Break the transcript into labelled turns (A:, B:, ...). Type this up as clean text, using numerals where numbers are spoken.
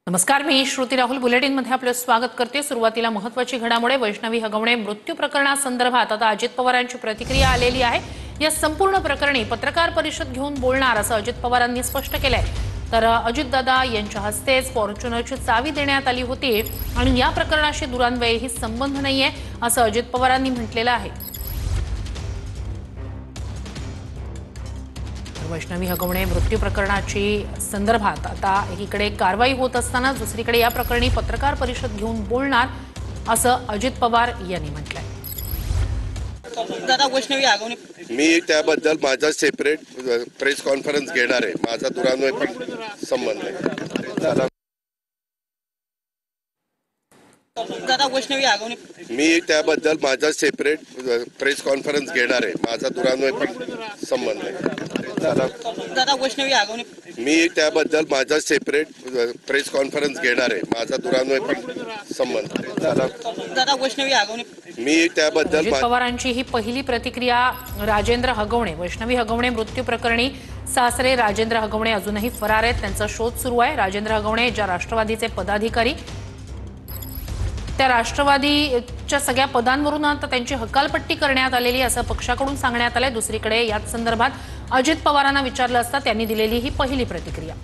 A: नमस्कार, मी श्रुती राहुल बुलेटिन मध्ये आपलं स्वागत करते। सुरुवातीला महत्त्वाची घडामोड वैष्णवी हगवणे मृत्यू प्रकरणासंदर्भात आता अजित पवारांची प्रतिक्रिया आलेली आहे। या संपूर्ण प्रकरणी पत्रकार परिषद घेऊन बोलणार असं अजित पवारांनी स्पष्ट केलंय। तर अजितदादा यांच्या हस्तेच फॉर्च्युनरची चावी देण्यात आली होती आणि या प्रकरणाशी दुरान्वयही संबंध नाहीये असं अजित पवारांनी म्हटलेलं आहे। वैष्णवी हगवणे मृत्यू प्रकरणाची संदर्भात आता एकीकडे कारवाई होत असताना दुसरीकडे या प्रकरणी पत्रकार परिषद घेऊन बोलणार असं अजित पवार यांनी म्हटलंय।
B: दादा, वैष्णवी हगवणे
C: मी त्याबद्दल माझा सेपरेट प्रेस कॉन्फरन्स घेणार आहे। माझा दुरान्वय पण संबंध आहे।
B: दादा, वैष्णवी हगवणे
C: मी त्याबद्दल माझा सेपरेट प्रेस कॉन्फरन्स घेणार आहे। माझा दुरान्वय पण संबंध आहे।
B: दादा, वैष्णवी हगवणे
C: मी त्याबद्दल माझा सेपरेट प्रेस कॉन्फरन्स घेणार आहे। माझा दुरान्वय पण संबंध आहे।
B: दादा, वैष्णवी हगवणे
C: मी त्याबद्दल
A: अजित पवारांची ही पहिली प्रतिक्रिया। राजेंद्र हगवणे वैष्णवी हगवणे मृत्यू प्रकरणी सासरे राजेंद्र हगवणे अजूनही फरार आहेत। त्यांचा शोध सुरू आहे। राजेंद्र हगवणे ज्या राष्ट्रवादीचे पदाधिकारी त्या राष्ट्रवादीच्या सगळ्या पदांवरून आता त्यांची हकालपट्टी करण्यात आलेली असं पक्षाकडून सांगण्यात आलंय। दुसरीकडे याच संदर्भात अजित पवारांना विचारलं असता त्यांनी दिलेली ही पहिली प्रतिक्रिया।